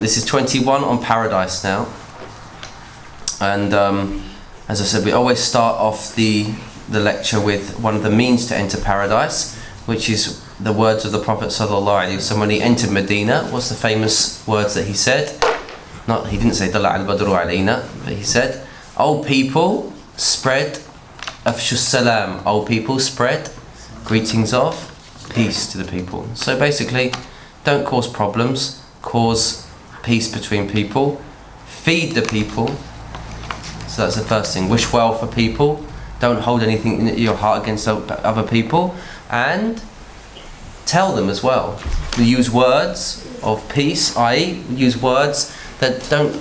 This is 21 on paradise now, and as I said, we always start off the lecture with one of the means to enter paradise, which is the words of the Prophet sallallahu alaihi wasallam when he entered Medina. What's the famous words that he said? He didn't say "Dalla al-badru alayna," but he said, "O people, spread afshu salam. O people, spread greetings of peace to the people." So basically, don't cause problems, cause peace between people, feed the people. So that's the first thing. Wish well for people, don't hold anything in your heart against other people, and tell them as well. We use words of peace, i.e. use words that don't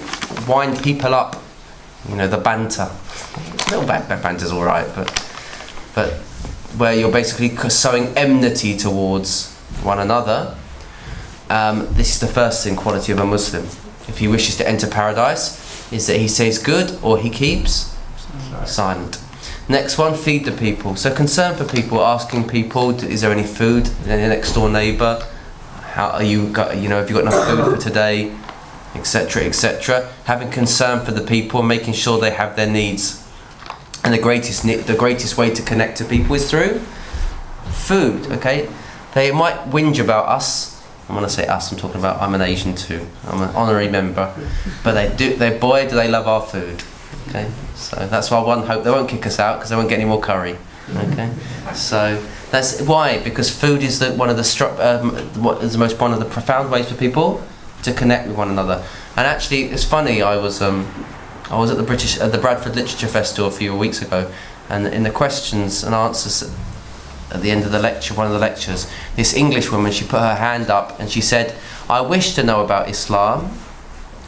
wind people up, the banter. A little banter's alright, but where you're basically sowing enmity towards one another. This is the first thing, quality of a Muslim. If he wishes to enter paradise, is that he says good or he keeps silent. Next one, feed the people. So concern for people, asking people, is there any food in your next door neighbour? How are you have you got enough food for today? Etc. etc. Having concern for the people, making sure they have their needs. And the greatest way to connect to people is through food. Okay, they might whinge about us. I'm going to say us, I'm an Asian too, I'm an honorary member, but do they love our food. Okay, so that's why one hope they won't kick us out, because they won't get any more curry. Okay, so that's why, because food is one of the profound ways for people to connect with one another. And actually, it's funny, I was at the Bradford Literature Festival a few weeks ago, and in the questions and answers at the end of the lecture, one of the lectures, this English woman, she put her hand up and she said, "I wish to know about Islam.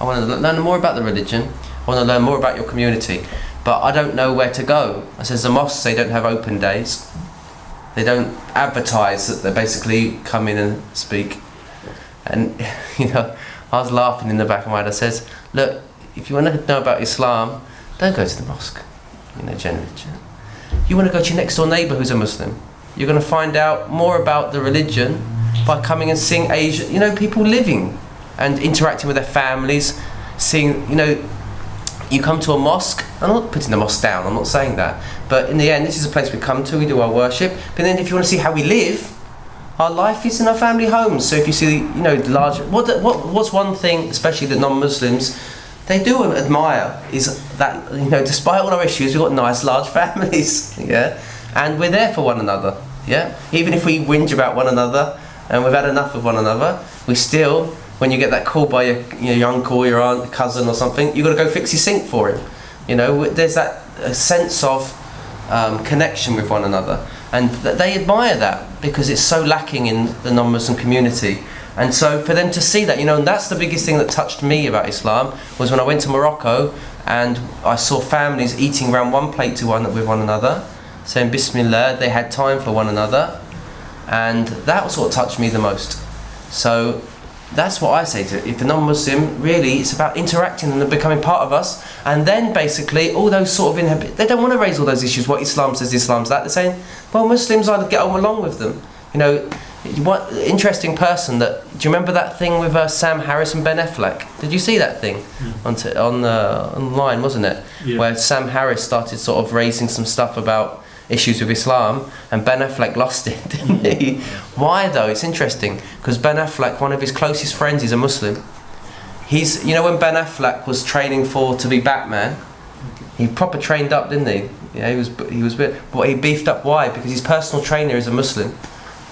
I want to learn more about the religion. I want to learn more about your community, but I don't know where to go." I says, the mosques, they don't have open days. They don't advertise that they basically come in and speak. And I was laughing in the back of my head. I says, look, if you want to know about Islam, don't go to the mosque. Generally, you want to go to your next door neighbour who's a Muslim. You're going to find out more about the religion by coming and seeing people living and interacting with their families, seeing, you come to a mosque. I'm not putting the mosque down, I'm not saying that, but in the end, this is a place we come to, we do our worship. But then if you want to see how we live, our life is in our family homes. So if you see, large, what's one thing, especially the non-Muslims, they do admire, is that, despite all our issues, we've got nice large families, yeah? And we're there for one another, yeah? Even if we whinge about one another, and we've had enough of one another, we still, when you get that call by your uncle, your aunt, cousin or something, you've got to go fix your sink for him. There's that sense of connection with one another. And they admire that, because it's so lacking in the non-Muslim community. And so for them to see that, and that's the biggest thing that touched me about Islam, was when I went to Morocco and I saw families eating around one plate with one another, saying Bismillah, they had time for one another, and that was what touched me the most. So that's what I say to if a non-Muslim, really, it's about interacting and becoming part of us, and then basically all those sort of they don't want to raise all those issues, what Islam says, Islam's that. They're saying, well, Muslims, I'd get on along with them. What interesting person do you remember that thing with Sam Harris and Ben Affleck? Did you see that thing online, wasn't it? Yeah. Where Sam Harris started sort of raising some stuff about issues with Islam, and Ben Affleck lost it, didn't he? Why though? It's interesting, because Ben Affleck, one of his closest friends, is a Muslim. He's, when Ben Affleck was training to be Batman, he proper trained up, didn't he? Yeah, he was but he beefed up. Why? Because his personal trainer is a Muslim.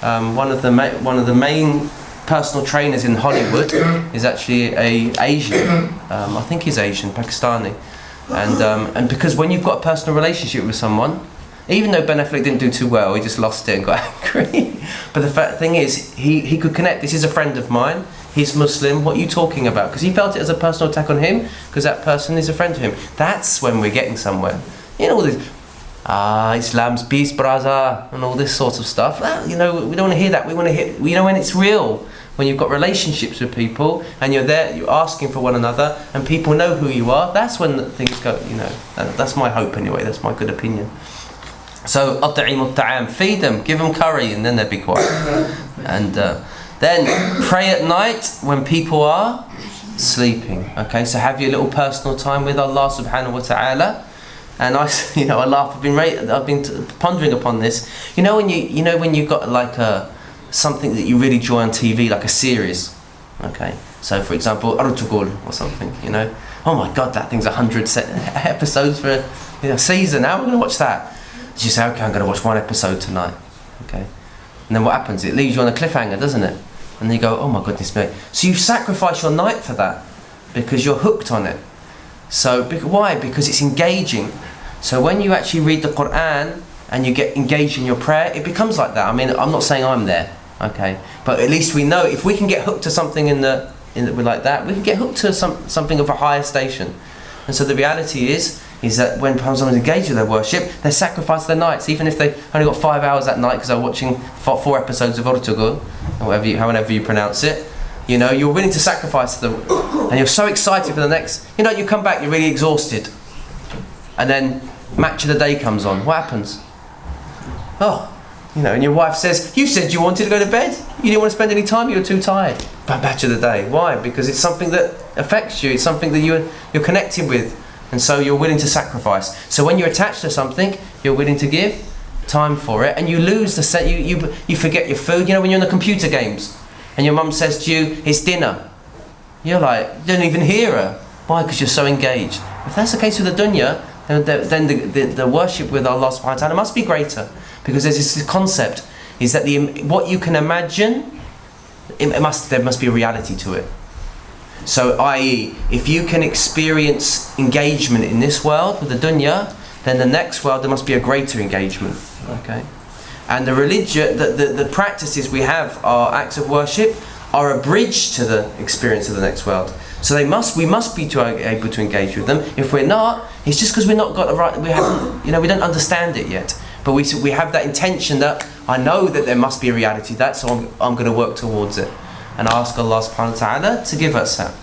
One of the main personal trainers in Hollywood is actually Asian. I think he's Asian, Pakistani, and because when you've got a personal relationship with someone, even though Ben Affleck didn't do too well, he just lost it and got angry. But the thing is, he could connect. This is a friend of mine. He's Muslim. What are you talking about? Because he felt it as a personal attack on him, because that person is a friend to him. That's when we're getting somewhere. All this, Islam's peace, brother, and all this sort of stuff. We don't want to hear that. We want to hear, when it's real, when you've got relationships with people and you're there, you're asking for one another, and people know who you are. That's when things go. That's my hope anyway. That's my good opinion. So, أطعموا الطعام, feed them, give them curry, and then they'll be quiet. And then pray at night when people are Sleeping. Okay, so have your little personal time with Allah subhanahu wa ta'ala. And I laugh. I've been pondering upon this. You know when you got like something that you really enjoy on TV, like a series. Okay, so for example, Artugul or something. Oh my God, that thing's 100 episodes for a season. How am I going to watch that? You say, okay, I'm going to watch one episode tonight. Okay, and then what happens? It leaves you on a cliffhanger, doesn't it? And then you go, oh my goodness me. So you sacrifice your night for that because you're hooked on it. So why? Because it's engaging. So when you actually read the Quran and you get engaged in your prayer, it becomes like that. I mean, I'm not saying I'm there, okay? But at least we know if we can get hooked to something like that, we can get hooked to something of a higher station. And so the reality is that when someone's engaged with their worship, they sacrifice their nights, even if they only got 5 hours that night because they're watching 4 episodes of Ortugul, however you pronounce it. You're willing to sacrifice them, and you're so excited for the next. You come back, you're really exhausted, and then match of the day comes on. What happens? And your wife says, "You said you wanted to go to bed. You didn't want to spend any time. You were too tired." But match of the day. Why? Because it's something that affects you. It's something that you're connected with, and so you're willing to sacrifice. So when you're attached to something, you're willing to give time for it, and you lose the set. You forget your food. When you're in the computer games, and your mum says to you, "It's dinner," you're like, you don't even hear her. Why? Because you're so engaged. If that's the case with the dunya, then the worship with Allah subhanahu wa ta'ala must be greater, because there's this concept is that what you can imagine, there must be a reality to it. So i.e., if you can experience engagement in this world with the dunya, then the next world there must be a greater engagement. Okay, and the religion, the practices we have, our acts of worship, are a bridge to the experience of the next world. So we must be able to engage with them. If we're not, it's just because we're not got the right. We haven't, we don't understand it yet. But we have that intention that I know that there must be a reality to that, so I'm going to work towards it, and ask Allah subhanahu wa ta'ala to give us that.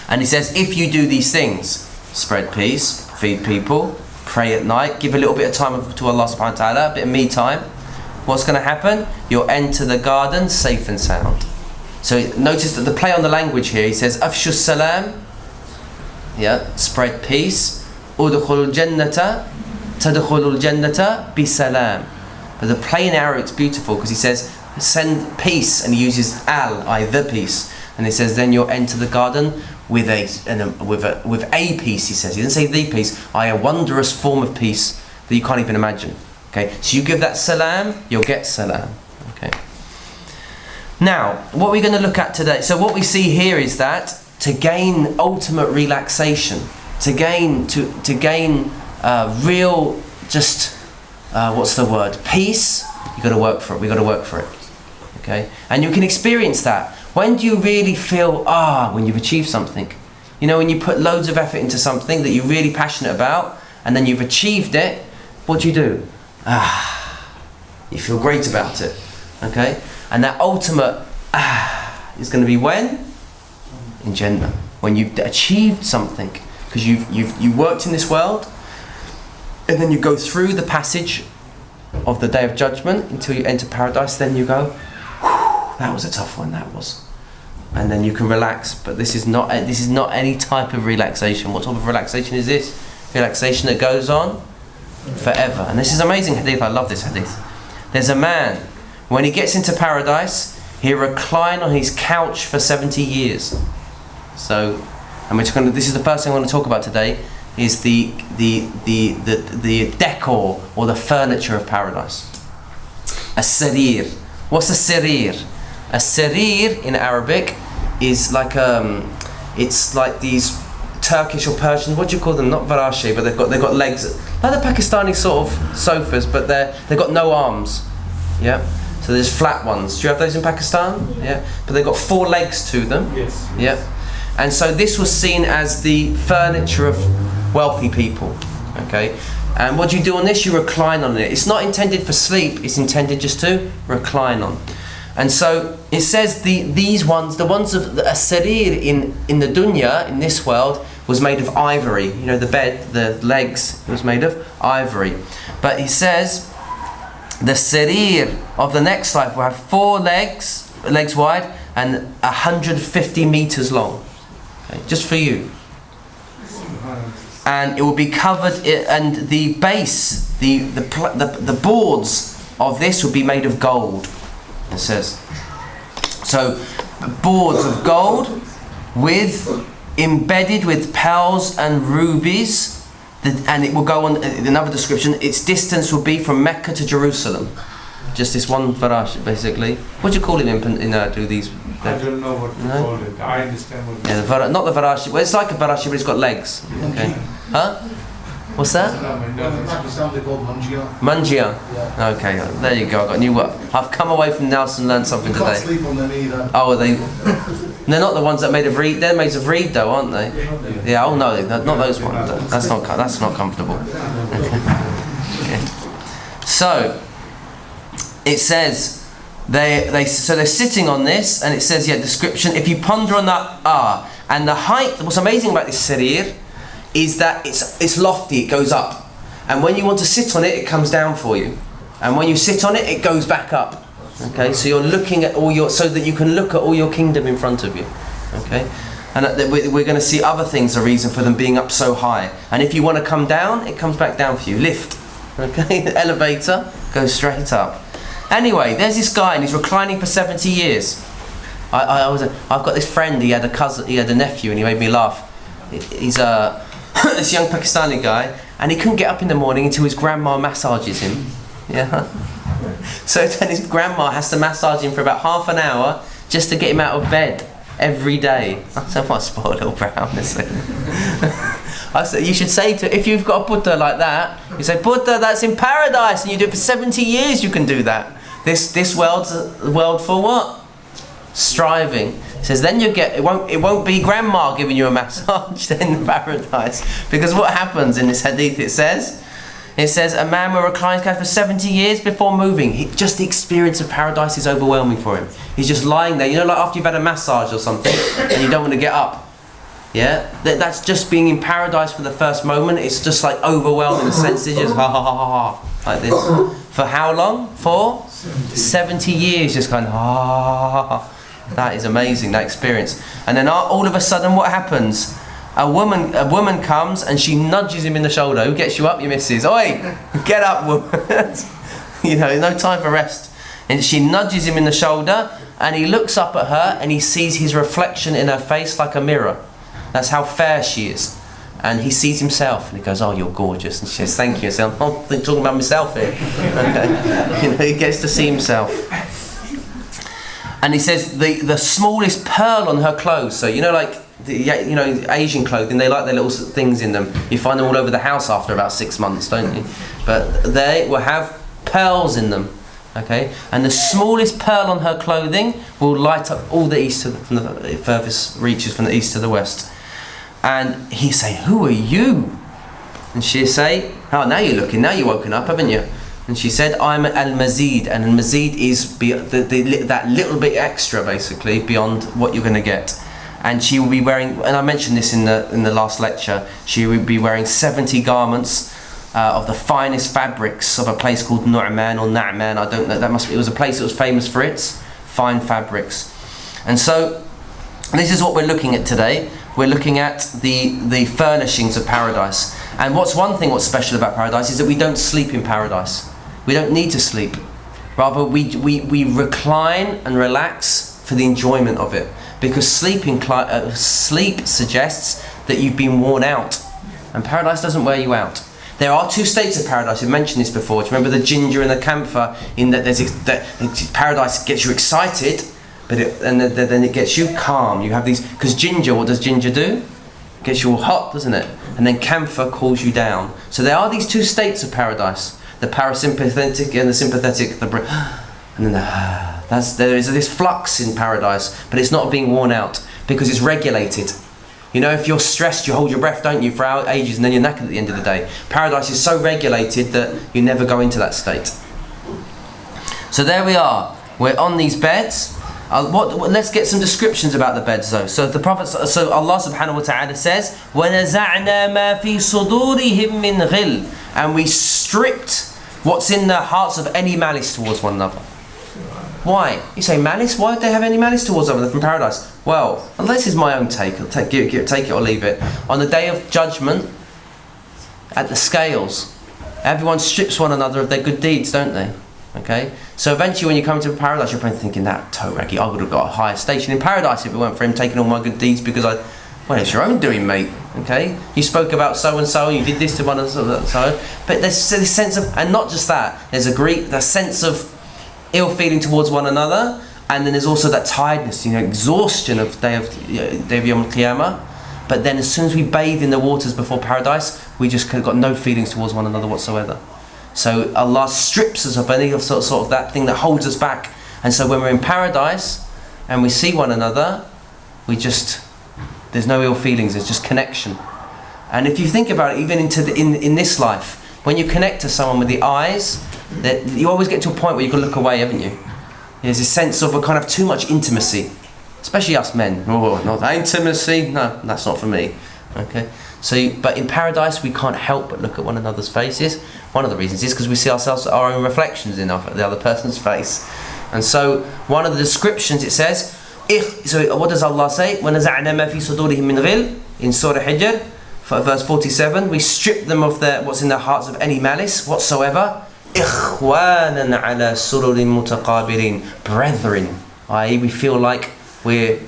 And He says, if you do these things, spread peace, feed people, pray at night, give a little bit of time to Allah subhanahu wa ta'ala, a bit of me time, what's going to happen? You'll enter the garden safe and sound. So notice that the play on the language here, He says, Afshu salam, spread peace, udkhulul jannata, tadkhulul jannata bi salam. But the play in Arabic's beautiful because He says, send peace, and He uses the peace. And He says, then you'll enter the garden with a peace, He says. He doesn't say the peace, a wondrous form of peace that you can't even imagine. Okay, so you give that salam, you'll get salam. Okay. Now, what we're going to look at today, so what we see here is that to gain ultimate relaxation, to gain real, peace, you've got to work for it. We've got to work for it. Okay, and you can experience that. When do you really feel when you've achieved something? When you put loads of effort into something that you're really passionate about, and then you've achieved it, what do? You feel great about it. Okay, and that ultimate is going to be when? In Jannah, when you've achieved something, because you've worked in this world, and then you go through the passage of the Day of Judgment until you enter paradise. Then you go, that was a tough one, that was. And then you can relax. But this is not any type of relaxation. What type of relaxation is this? Relaxation that goes on forever. And this is amazing hadith. I love this hadith. There's a man, when he gets into paradise, he'll recline on his couch for 70 years. So, and this is the first thing I want to talk about today, is the decor or the furniture of paradise. As-sarir. What's a sarir? A sarir in Arabic is like it's like these Turkish or Persian, what do you call them? Not varashi, but they've got legs, like the Pakistani sort of sofas, but they've got no arms. Yeah. So there's flat ones. Do you have those in Pakistan? Yeah. But they've got 4 legs to them. Yes. Yeah. And so this was seen as the furniture of wealthy people. Okay. And what do you do on this? You recline on it. It's not intended for sleep. It's intended just to recline on. And so it says the ones of the sarir in the dunya, in this world, was made of ivory. The bed, the legs, it was made of ivory. But he says the sarir of the next life will have 4 legs wide and 150 meters long. okay, just for you. And it will be covered, and the base, the boards of this will be made of gold, it says. So, boards of gold embedded with pearls and rubies, and it will go on, another description, its distance will be from Mecca to Jerusalem. Just this one farash, basically. What do you call it do these? I don't know what to call it. I understand what it is. Not the farashi. Well, it's like a farashi, but it's got legs. Okay. Huh? What's that? Pakistan called manjia. Manjia. Yeah. Okay, there you go. I got a new word. I've come away from Nelson and learned something today. Can't sleep on them either. Oh, are they? They're not the ones that are made of reed. They're made of reed, though, aren't they? Yeah. Oh no, not those ones. That's not comfortable. Okay. So it says they're sitting on this, and it says description. If you ponder on that and the height. What's amazing about this sarir is that it's lofty, it goes up, and when you want to sit on it, it comes down for you, and when you sit on it, it goes back up. Okay, so you're looking at so that you can look at all your kingdom in front of you. Okay, and we're going to see other things, a reason for them being up so high. And if you want to come down, it comes back down for you. Lift, okay, the elevator goes straight up. Anyway, there's this guy, and he's reclining for 70 years. I've got this friend. He had a nephew, and he made me laugh. He's this young Pakistani guy, and he couldn't get up in the morning until his grandma massages him. Yeah. So then his grandma has to massage him for about half an hour just to get him out of bed every day. I said, what a spoiled little brat, honestly. I said, you should say if you've got a Buddha like that, you say, Buddha, that's in paradise, and you do it for 70 years. You can do that. This world's a world for what? Striving. It says then you get it won't be grandma giving you a massage in paradise, because what happens in this hadith, it says a man will recline for 70 years before moving. Just the experience of paradise is overwhelming for him. He's just lying there, like after you've had a massage or something and you don't want to get up. Yeah, that's just being in paradise for the first moment. It's just like overwhelming. The senses just like this. For how long? For 70 years, just kind of That is amazing, that experience. And then all of a sudden, what happens? A woman comes and she nudges him in the shoulder. Who gets you up, you missus? Oi, get up, woman. No time for rest. And she nudges him in the shoulder, and he looks up at her and he sees his reflection in her face like a mirror. That's how fair she is. And he sees himself and he goes, oh, you're gorgeous. And she says, thank you. I say, I'm not talking about myself here. Okay. He gets to see himself. And he says the smallest pearl on her clothes. So like Asian clothing, they like their little things in them. You find them all over the house after about 6 months, don't you? But they will have pearls in them. Okay, and the smallest pearl on her clothing will light up all the east from the furthest reaches from the east to the west. And he say, who are you? And she say, oh, now you're looking, now you're woken up, haven't you? And she said, I'm al-mazid, and al-mazid is that little bit extra, basically, beyond what you're going to get. And she will be wearing, and I mentioned this in the last lecture, she will be wearing 70 garments of the finest fabrics of a place called Nu'man or Na'man. I don't know, it was a place that was famous for its fine fabrics. And so, this is what we're looking at today. We're looking at the furnishings of paradise. And what's special about paradise is that we don't sleep in paradise. We don't need to sleep. Rather, we recline and relax for the enjoyment of it. Because sleep suggests that you've been worn out. And paradise doesn't wear you out. There are two states of paradise. We've mentioned this before. Do you remember the ginger and the camphor? In that paradise gets you excited, but then it gets you calm. You have these, because ginger, what does ginger do? It gets you all hot, doesn't it? And then camphor cools you down. So there are these two states of paradise: the parasympathetic and the sympathetic. And then there is this flux in paradise, but it's not being worn out because it's regulated. If you're stressed, you hold your breath, don't you, for ages, and then you're knackered at the end of the day. Paradise is so regulated that you never go into that state. So there we are. We're on these beds. Let's get some descriptions about the beds, though. So Allah subhanahu wa ta'ala says, وَنَزَعْنَا مَا فِي صُدُورِهِمْ مِنْ غِلٍّ, and we stripped what's in their hearts of any malice towards one another. Why? You say malice? Why would they have any malice towards other from paradise? Well, and this is my own take. I'll take it or leave it. On the day of judgment, at the scales, everyone strips one another of their good deeds, don't they? Okay? So eventually when you come to paradise, you're probably thinking, that toe raggy, I would have got a higher station in paradise if it weren't for him taking all my good deeds because well, it's your own doing, mate. Okay? You spoke about so and so, you did this to one and so. But there's this sense of, and not just that, there's the sense of ill feeling towards one another, and then there's also that tiredness, exhaustion of day of Yom Qiyamah. But then as soon as we bathe in the waters before paradise, we just got no feelings towards one another whatsoever. So Allah strips us of any of sort of that thing that holds us back. And so when we're in paradise and we see one another, there's no ill feelings, there's just connection. And if you think about it, even in this life, when you connect to someone with the eyes, that you always get to a point where you can look away, haven't you? There's this sense of a kind of too much intimacy, especially us men. Oh, not that intimacy. No, that's not for me. Okay. So, but in paradise, we can't help but look at one another's faces. One of the reasons is because we see ourselves, our own reflections in the other person's face. And so, one of the descriptions it says, so what does Allah say? وَنَزَعْنَا مَا فِي صُدُورِهِم مِّنْ غِلٍّ in Surah Hijr, verse 47. We strip them of what's in their hearts of any malice whatsoever. إِخْوَانًا عَلَى سُرُرٍ مُتَقَابِلِينَ, brethren, i.e. we feel like we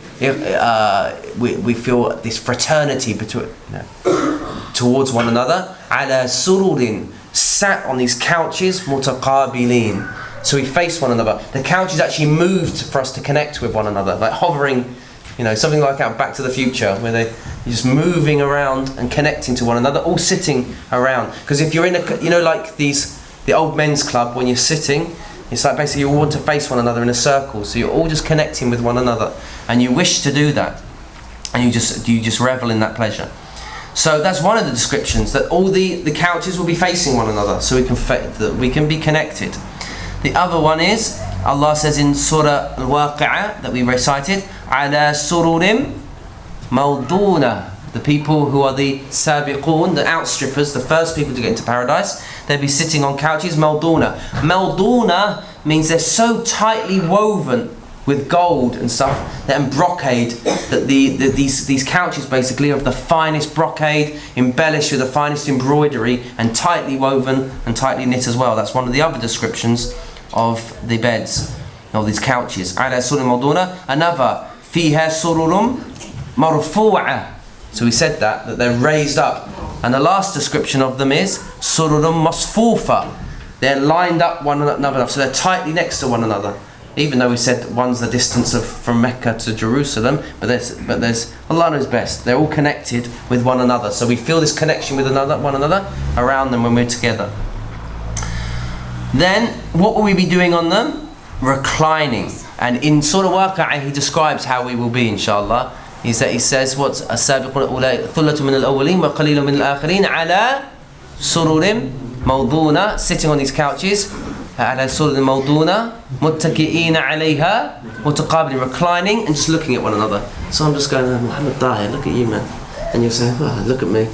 feel this fraternity between towards one another. على سرر, sat on these couches, متقابلين. So we face one another. The couch is actually moved for us to connect with one another, like hovering, something like out Back to the Future, where they're just moving around and connecting to one another, all sitting around. Because if you're in like the old men's club, when you're sitting, it's like basically you all want to face one another in a circle, so you're all just connecting with one another, and you wish to do that, and you just revel in that pleasure. So that's one of the descriptions, that all the couches will be facing one another, so we can be connected. The other one is, Allah says in Surah Al-Waqi'ah that we recited, عَلَى سُرُرٍ مَوْضُونَةٍ, the people who are the sabiqun, the outstrippers, the first people to get into paradise, they'll be sitting on couches, malduna. Malduna means they're so tightly woven with gold and stuff, and brocade, that these couches basically are of the finest brocade, embellished with the finest embroidery, and tightly woven and tightly knit as well. That's one of the other descriptions of the beds, of these couches. عَلَى سُرُرٍ مَوْضُونَةٍ. Another, فِيهَا سُرُرٌ مَرْفُوعَةٍ. So we said that they're raised up. And the last description of them is sururun masfufa. They're lined up one another, so they're tightly next to one another. Even though we said one's the distance from Mecca to Jerusalem, but there's Allah knows best. They're all connected with one another, so we feel this connection with one another around them when we're together. Then what will we be doing on them? Reclining. And in Surah Waqi'ah he describes how we will be, inshallah. He says what's السابقون الأولى ثلة من الأولين وقليل من الآخرين على سرر موضونة, sitting on these couches, على سرر موضونة متكئين عليها متقابلين, reclining and just looking at one another. So I'm just going, Muhammad Dahir, look at you, man, and you're saying, oh, look at me,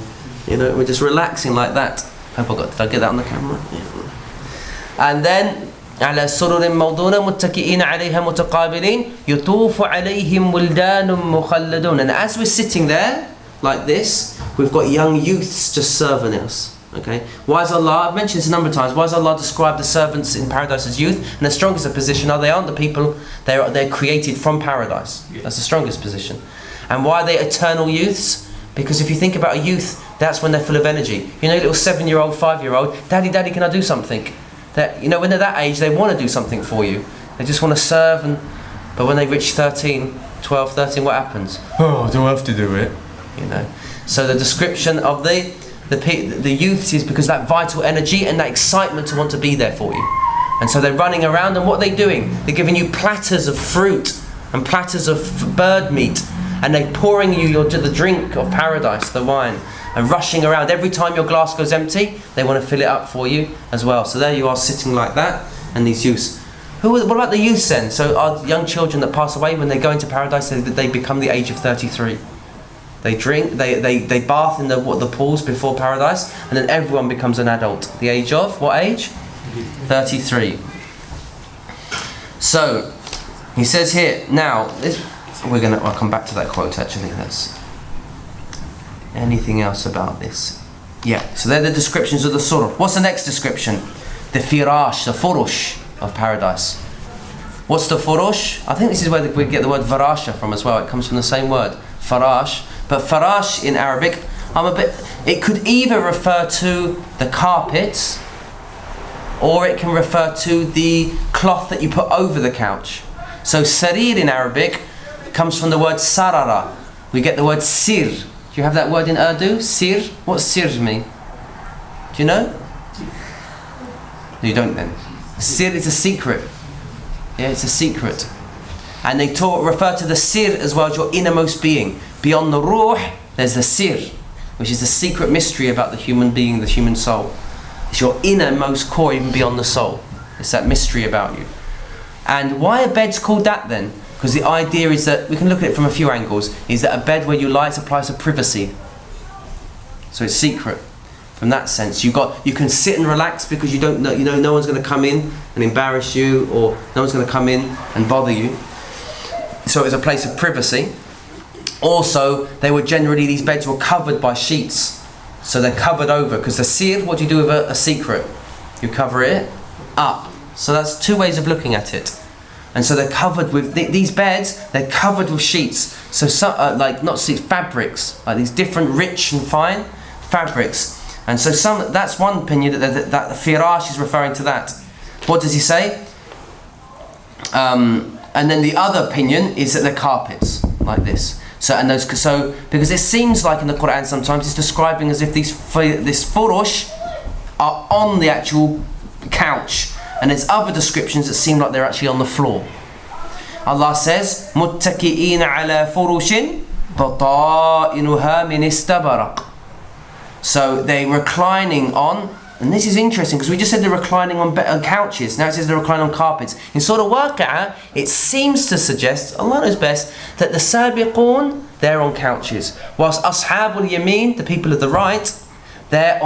we're just relaxing like that. Did I get that on the camera? Yeah. And then على سرر موضونة متكئين عليها متقابلين يطوف عليهم ولدان مخلدون. And as we're sitting there like this, we've got young youths just serving us. Okay, why is Allah, I've mentioned this a number of times, why does Allah describe the servants in paradise as youth? And the strongest position they aren't the people, they're created from paradise. That's the strongest position. And why are they eternal youths? Because if you think about a youth, that's when they're full of energy. Little 7-year-old, 5-year-old, daddy, can I do something? That, when they're that age, they want to do something for you. They just want to serve, but when they reach 12, 13, what happens? Oh, I don't have to do it. So the description of the youths is because that vital energy and that excitement to want to be there for you. And so they're running around, and what are they doing? They're giving you platters of fruit and platters of bird meat, and they're pouring you the drink of paradise, the wine, and rushing around. Every time your glass goes empty, they want to fill it up for you as well. So there you are sitting like that, and these youths. What about the youths then? So our young children that pass away, when they go into paradise, they become the age of 33. They drink, they bath in the pools before paradise, and then everyone becomes an adult. The age of, what age? 33. So He says here, now, I'll come back to that quote actually. That's anything else about this? Yeah, so they're the descriptions of the surah. What's the next description? The firash, the furush of paradise. What's the furush? I think this is where we get the word farasha from as well. It comes from the same word, farash. But farash in Arabic, it could either refer to the carpets, or it can refer to the cloth that you put over the couch. So sarir in Arabic comes from the word sarara. We get the word sir. Do you have that word in Urdu? Sir? What's sir mean? Do you know? No, you don't then. Sir is a secret. Yeah, it's a secret. And they refer to the sir as well as your innermost being. Beyond the ruh, there's the sir, which is the secret mystery about the human being, the human soul. It's your innermost core, even beyond the soul. It's that mystery about you. And why are beds called that then? Because the idea is that, we can look at it from a few angles, is that a bed where you lie is a place of privacy. So it's secret. From that sense, you can sit and relax because you don't know, no one's going to come in and embarrass you, or no one's going to come in and bother you. So it's a place of privacy. Also, these beds were covered by sheets. So they're covered over, because the sir, what do you do with a secret? You cover it up. So that's two ways of looking at it. And so they're covered with, these beds, they're covered with sheets. So like, not sheets, fabrics, like these different rich and fine fabrics. And so that's one opinion that the firash is referring to that. What does he say? And then the other opinion is that they're carpets, like this. So because it seems like in the Quran sometimes it's describing as if this furush are on the actual couch, and there's other descriptions that seem like they're actually on the floor. Allah says, مُتَّكِئِينَ عَلَى فُرُشٍ بَطَائِنُهَا مِنْ إِسْتَبَرَقٍ. So they're reclining on, and this is interesting because we just said they're reclining on couches. Now it says they're reclining on carpets. In Surah Waqi'ah, it seems to suggest, Allah knows best, that the Sabiqun, they're on couches, whilst Ashabul Yameen, the people of the right, they're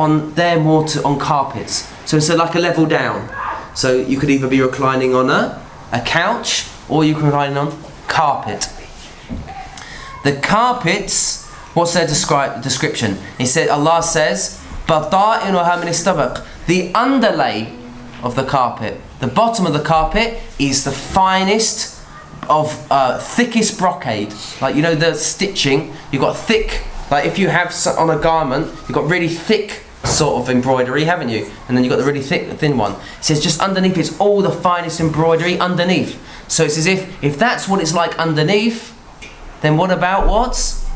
more on carpets. So it's like a level down. So you could either be reclining on a couch, or you can recline on carpet. The carpets, what's their description? Allah says, بَطَائِنُهَا مِنِ اسْتَبَقٍ. The underlay of the carpet, the bottom of the carpet, is the finest of thickest brocade. Like, the stitching, you've got thick, like if you have on a garment, you've got really thick sort of embroidery, haven't you? And then you've got the really thin one. It says just underneath it's all the finest embroidery underneath. So it's as if that's what it's like underneath, then what about what's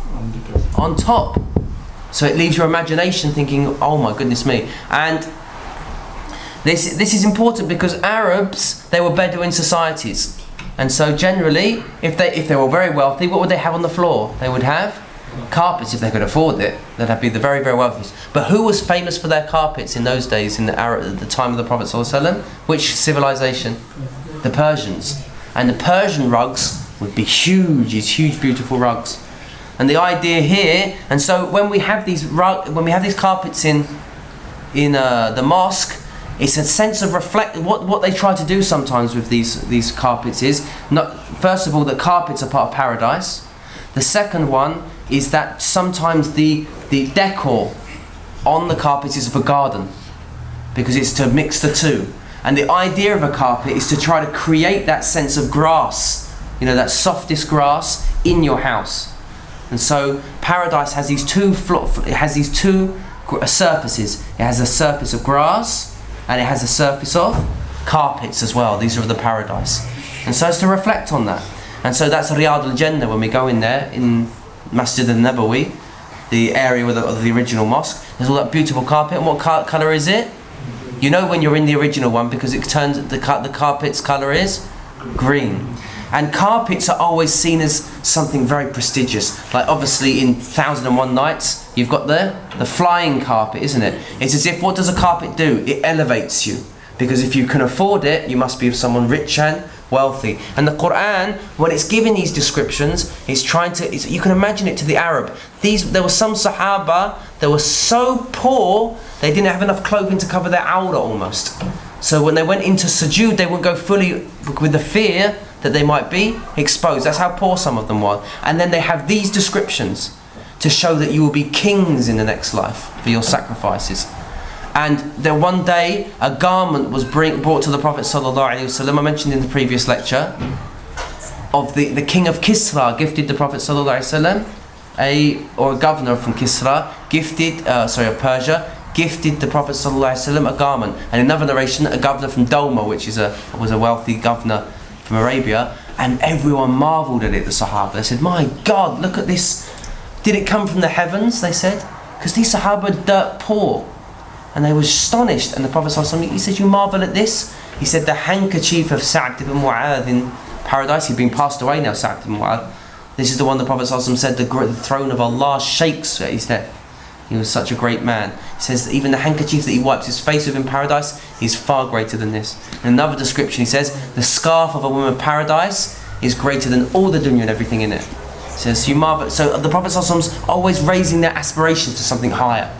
on top? So it leaves your imagination thinking, oh my goodness me. And this is important because Arabs, they were Bedouin societies. And so generally, if they were very wealthy, what would they have on the floor? They would have carpets if they could afford it. They'd be the very, very wealthy. But who was famous for their carpets in those days, at the time of the Prophet ﷺ? Which civilization? The Persians. And the Persian rugs would be huge, these huge, beautiful rugs. And the idea here, and so when we have these carpets in the mosque, it's a sense of what they try to do sometimes with these carpets is, first of all, that carpets are part of paradise. The second one is that sometimes the decor on the carpet is of a garden, because it's to mix the two. And the idea of a carpet is to try to create that sense of grass, that softest grass in your house. And so paradise has these two surfaces. It has a surface of grass, and it has a surface of carpets as well. These are the paradise. And so it's to reflect on that. And so that's Riyadh al-Jannah when we go in there, in Masjid al-Nabawi, the area of the original mosque. There's all that beautiful carpet. And what colour is it? You know when you're in the original one, because it turns, the carpet's colour is green. And carpets are always seen as something very prestigious. Like obviously in 1001 Nights, you've got the flying carpet, isn't it? It's as if, what does a carpet do? It elevates you. Because if you can afford it, you must be someone rich and wealthy. And the Quran, when it's giving these descriptions, it's you can imagine it to the Arab. There were some Sahaba that were so poor, they didn't have enough clothing to cover their awrah almost. So when they went into sujood, they wouldn't go fully, with the fear that they might be exposed. That's how poor some of them were. And then they have these descriptions to show that you will be kings in the next life for your sacrifices. And then one day a garment was brought to the Prophet ﷺ, I mentioned in the previous lecture, of the king of Kisra gifted the Prophet ﷺ, or a governor from Kisra of Persia, gifted the Prophet ﷺ a garment. And in another narration, a governor from Dolma, which was a wealthy governor from Arabia, and everyone marvelled at it, the Sahaba. They said, my God, look at this. Did it come from the heavens, they said? Because these Sahaba are dirt poor. And they were astonished. And the Prophet ﷺ, he said, you marvel at this? He said, the handkerchief of Sa'd ibn Mu'adh in paradise, he'd been passed away now, Sa'd ibn Mu'adh. This is the one the Prophet ﷺ said, the throne of Allah shakes at his death. He was such a great man. He says that even the handkerchief that he wipes his face with in paradise is far greater than this. In another description he says, the scarf of a woman of paradise is greater than all the dunya and everything in it. He says, you marvel. So the Prophet ﷺ's always raising their aspirations to something higher.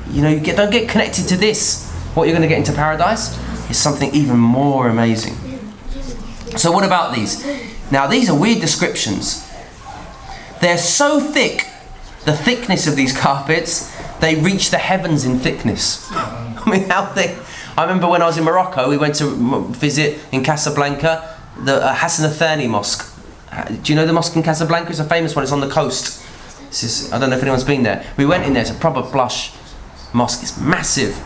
You know, don't get connected to this. What you're going to get into paradise is something even more amazing. So what about these? Now these are weird descriptions. They're so thick, the thickness of these carpets, they reach the heavens in thickness. I mean, how thick? I remember when I was in Morocco, we went to visit in Casablanca the Hassan al-Thani mosque. Do you know the mosque in Casablanca? It's a famous one, it's on the coast. I don't know if anyone's been there. We went in there, it's a proper plush mosque, it's massive.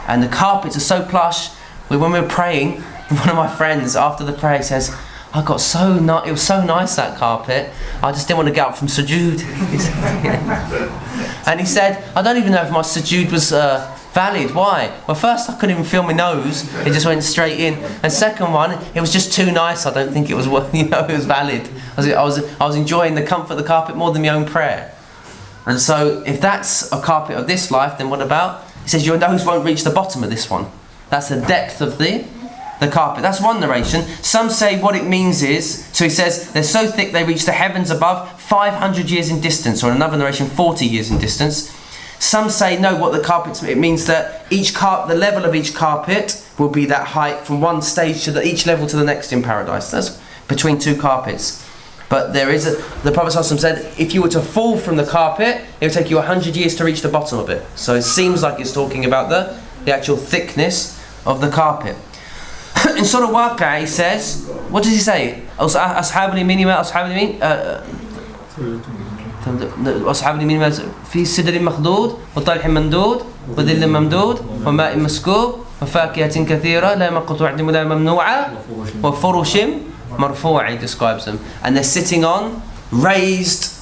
And the carpets are so plush. When we were praying, one of my friends, after the prayer, says, it was so nice, that carpet. I just didn't want to get up from sujood. And he said, I don't even know if my sujood was valid. Why? Well, first I couldn't even feel my nose. It just went straight in. And second one, it was just too nice. I don't think it was, it was valid. I was enjoying the comfort of the carpet more than my own prayer. And so, if that's a carpet of this life, then what about? He says your nose won't reach the bottom of this one. That's the depth of the carpet. That's one narration. Some say what it means is, so he says, they're so thick they reach the heavens above, 500 years in distance, or in another narration, 40 years in distance. Some say, no, what the carpets, it means that the level of each carpet will be that height from one stage to each level to the next in paradise. That's between two carpets. But the Prophet ﷺ said, if you were to fall from the carpet, it would take you 100 years to reach the bottom of it. So it seems like it's talking about the actual thickness of the carpet. In Surah Waqi'ah he says, what does he say? أصحاب اليمين ما أصحاب اليمين أصحاب اليمين في سدر مخضود وطلح ممدود وظل ممدود وماء مسكوب وفاكهة كثيرة لا مقطوعة ولا ممنوعة وفرش مرفوعة, he describes them, and they're sitting on raised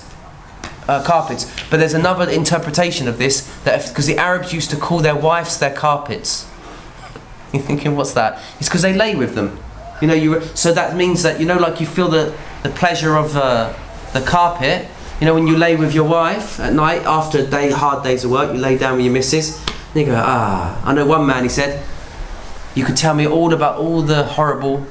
carpets. But there's another interpretation of this, that because the Arabs used to call their wives their carpets. You're thinking, what's that? It's because they lay with them. So that means that, like you feel the pleasure of the carpet. When you lay with your wife at night after hard days of work, you lay down with your missus, and you go, I know one man, he said, you could tell me all about all the horrible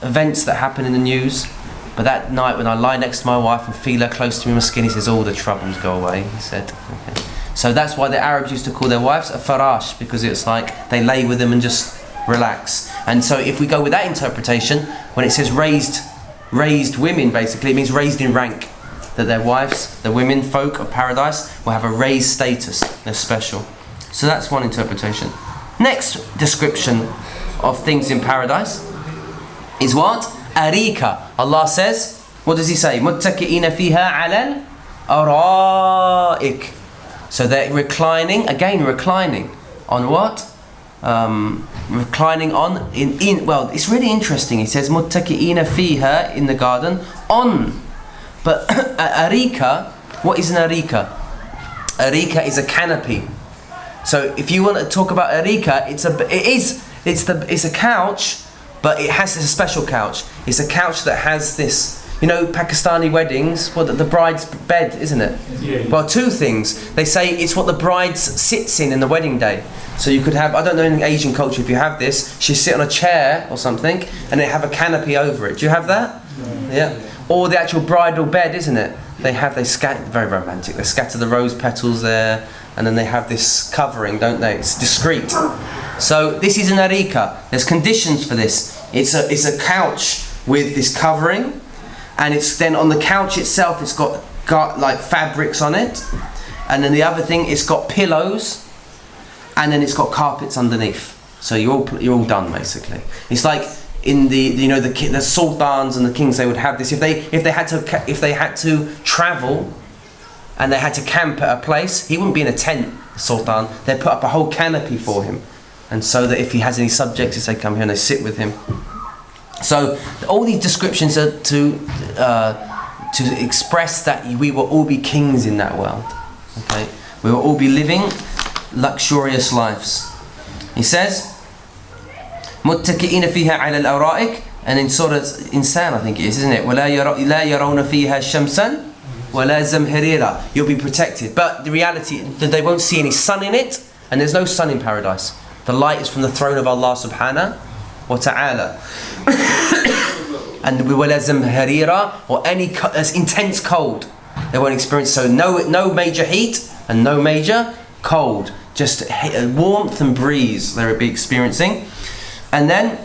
events that happen in the news, but that night when I lie next to my wife and feel her close to me in my skin, he says, all the troubles go away, he said. Okay. So that's why the Arabs used to call their wives a farash, because it's like they lay with them and just relax. And so if we go with that interpretation, when it says raised women, basically it means raised in rank, that their wives, the women folk of paradise, will have a raised status. They're special. So that's one interpretation. Next description of things in paradise is what? Arika. Allah says, what does he say? مُتَّكِئِينَ فِيهَا عَلَى الْأَرَائِكِ. So they're reclining on what? Reclining on well, it's really interesting. He says مُتَّكِئِينَ فِيهَا, in the garden, on. But arika, what is an arika? Arika is a canopy. So if you want to talk about arika, it's a couch, but it has this special couch. It's a couch that has this, Pakistani weddings, the bride's bed, isn't it? Yeah. Well, two things. They say it's what the bride sits in the wedding day. So you could have, I don't know in Asian culture if you have this, she sit on a chair or something, and they have a canopy over it. Do you have that? No. Yeah. Or the actual bridal bed, isn't it? They scatter, very romantic. They scatter the rose petals there, and then they have this covering, don't they? It's discreet. So this is an arika. There's conditions for this. It's a couch with this covering, and it's then on the couch itself, it's got like fabrics on it, and then the other thing, it's got pillows, and then it's got carpets underneath. So you're all done basically. It's like in the sultans and the kings, they would have this if they had to travel and they had to camp at a place. He wouldn't be in a tent, the sultan. They'd put up a whole canopy for him, and so that if he has any subjects, they come here and they sit with him. So all these descriptions are to express that we will all be kings in that world. Okay, we will all be living luxurious lives. He says, متكئين فيها على الأرائك, and in Surah Insan, I think it is, isn't it? ولا يرون فيها شمسا ولا زمهريرا. You'll be protected, but the reality that they won't see any sun in it, and there's no sun in paradise. The light is from the throne of Allah subhanahu wa ta'ala. And ولا زمهريرا, or any intense cold they won't experience. So no major heat and no major cold, just warmth and breeze they will be experiencing. And then,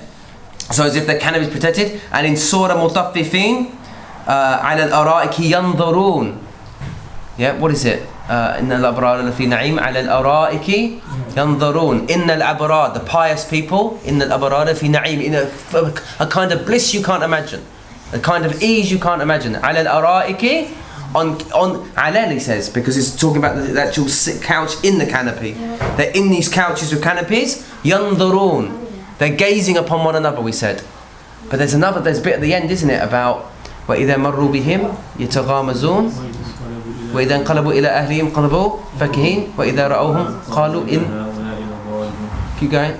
so as if their canopy is protected. And in Surah Mutaffifin, على الأرائك ينظرون. Yeah, what is it? إن الأبرار لفي نعيم على الأرائك ينظرون. إن الأبرار, the pious people, إن الأبرار لفي نعيم, in a kind of bliss you can't imagine, a kind of ease you can't imagine. على الأرائك, on على, he says, because it's talking about the actual couch in the canopy. They're in these couches with canopies. ينظرون. They're gazing upon one another, we said. But there's a bit at the end, isn't it, about وَإِذَا مَرُّوا بِهِمْ يَتَغَامَزُونَ وَإِذَا انقلبوا إِلَى أَهْلِهِمْ انقلبوا فَكِهِينَ وَإِذَا رَأَوْهُمْ قالوا إِنْ. Keep going.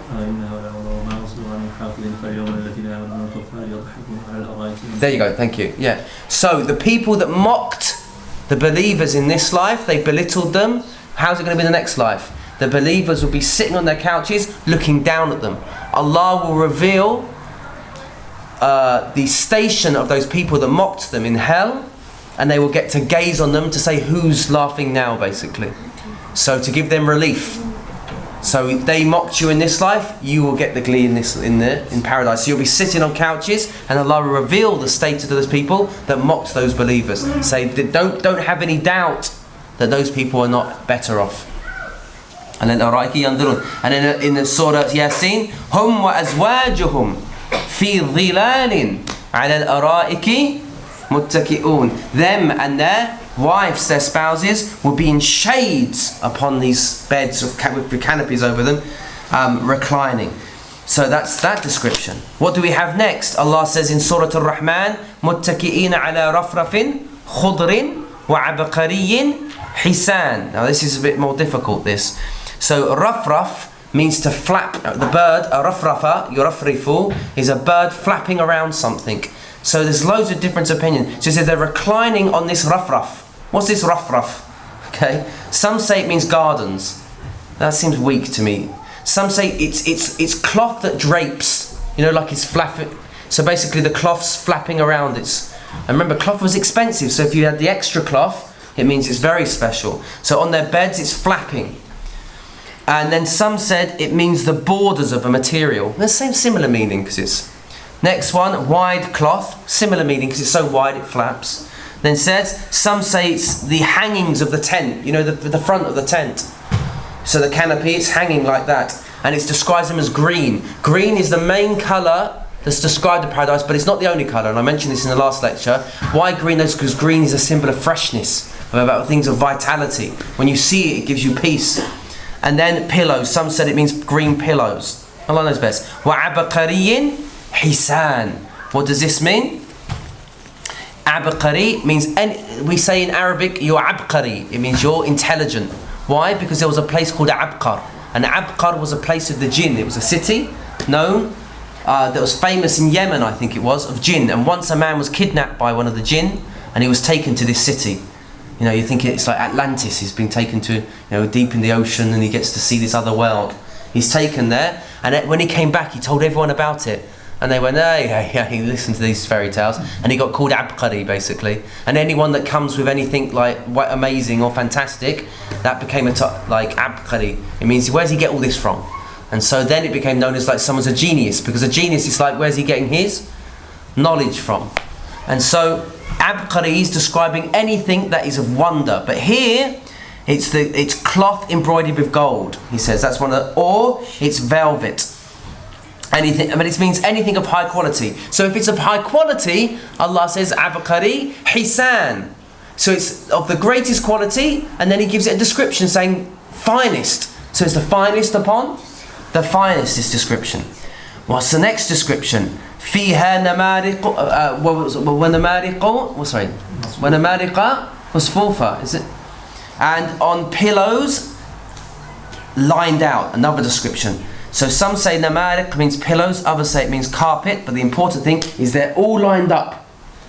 There you go, thank you. Yeah. So the people that mocked the believers in this life, they belittled them. How's it going to be in the next life? The believers will be sitting on their couches looking down at them. Allah will reveal the station of those people that mocked them in hell, and they will get to gaze on them to say who's laughing now, basically. So to give them relief. So they mocked you in this life, you will get the glee in paradise. So you'll be sitting on couches, and Allah will reveal the state of those people that mocked those believers. Say, don't have any doubt that those people are not better off. And then and then in the Surah Yasin, hum wa azwajuhum fi dhilalin ala al-ara'iki muttaki'un. Them and their wives, their spouses, will be in shades upon these beds with canopies over them, reclining. So that's that description. What do we have next? Allah says in Surah Ar-Rahman, muttaki'ina ala rafrafin khudrin wa abqariyin hisan. Now this is a bit more difficult, this. So rafraf means to flap. The bird, a rafrafa, yurafrifu, is a bird flapping around something. So there's loads of different opinions. So it says they're reclining on this rafraf. What's this rafraf? Okay. Some say it means gardens. That seems weak to me. Some say it's cloth that drapes. You know, like it's flapping. So basically the cloth's flapping around. And remember, cloth was expensive. So if you had the extra cloth, it means it's very special. So on their beds, it's flapping. And then some said it means the borders of a material. The same similar meaning, because it's... Next one, wide cloth. Similar meaning, because it's so wide it flaps. Then says, some say it's the hangings of the tent. You know, the front of the tent. So the canopy, it's hanging like that. And it describes them as green. Green is the main colour that's described in paradise, but it's not the only colour. And I mentioned this in the last lecture. Why green? Because green is a symbol of freshness, about things of vitality. When you see it, it gives you peace. And then pillows. Some said it means green pillows. Allah knows best. وَعَبَقَرِيٍّ hisan. What does this mean? Abqari means, we say in Arabic, you're abqari. It means you're intelligent. Why? Because there was a place called Abqar. And Abqar was a place of the jinn. It was a city known, that was famous in Yemen, I think it was, of jinn. And once a man was kidnapped by one of the jinn, and he was taken to this city. You know, you think it's like Atlantis. He's been taken to, deep in the ocean, and he gets to see this other world. He's taken there, and when he came back, he told everyone about it. And they went, hey, he listened to these fairy tales, and he got called Abqari, basically. And anyone that comes with anything like amazing or fantastic, that became like Abqari. It means, where's he get all this from? And so then it became known as like someone's a genius, because a genius is like, where's he getting his? knowledge from. And so abqari is describing anything that is of wonder. But here it's cloth embroidered with gold. He says that's one of the, or it's velvet. Anything, I mean, it means anything of high quality. So if it's of high quality, Allah says abqari hisan. So it's of the greatest quality, and then he gives it a description saying finest. So it's the finest upon the finest, this description. What's the next description? فيها نمارق ونمارق ونمارق مصفوفة, is it? And on pillows lined out, another description. So some say namariq means pillows, others say it means carpet, but the important thing is they're all lined up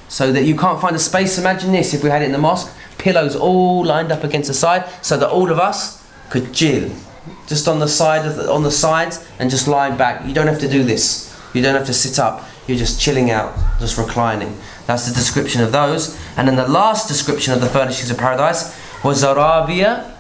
so that you can't find a space. Imagine this, if we had it in the mosque, pillows all lined up against the side so that all of us could chill just on the side on the sides and just lying back. You don't have to do this. You don't have to sit up. You're just chilling out, just reclining. That's the description of those. And then the last description of the furnishings of paradise was Zarabia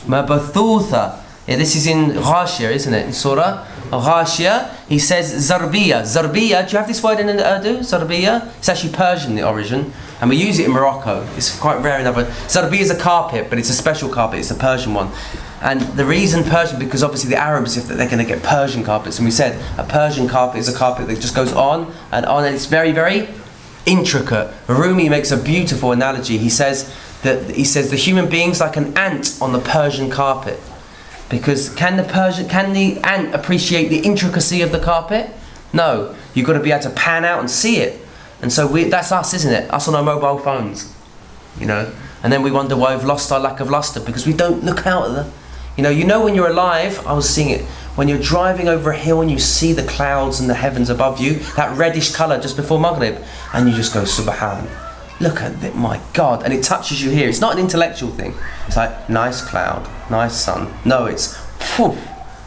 Mabathutha. Yeah, this is in Ghashiyah, isn't it? In Surah Ghashiyah, he says Zarbiya. Zarbiya, do you have this word in Urdu? Zarbiya? It's actually Persian, the origin, and we use it in Morocco. It's quite rare in other. Zarbiya is a carpet, but it's a special carpet. It's a Persian one. And the reason Persian, because obviously the Arabs, if they're going to get Persian carpets, and we said a Persian carpet is a carpet that just goes on, and it's very, very intricate. Rumi makes a beautiful analogy. He says the human being's like an ant on the Persian carpet. Because can the ant appreciate the intricacy of the carpet? No, you've got to be able to pan out and see it. And so that's us, isn't it? Us on our mobile phones, you know. And then we wonder why we've lost our lack of luster, because we don't look out at the, you know when you're alive. I was seeing it when you're driving over a hill and you see the clouds and the heavens above you, that reddish colour just before Maghrib, and you just go Subhan. Look at it, my God, and it touches you here. It's not an intellectual thing. It's like nice cloud, nice sun. No, it's phew,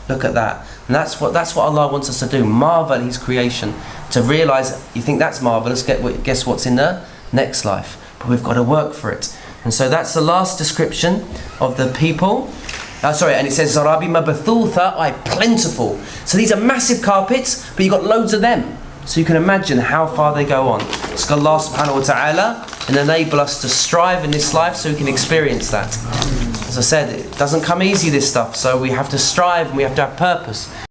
look at that. And that's what Allah wants us to do. Marvel at His creation. To realise you think that's marvellous. Guess what's in the next life? But we've got to work for it. And so that's the last description of the people. And it says Zarabi mabathutha, plentiful. So these are massive carpets, but you've got loads of them. So you can imagine how far they go on. Ask Allah subhanahu wa ta'ala and enable us to strive in this life so we can experience that. As I said, it doesn't come easy, this stuff, so we have to strive and we have to have purpose.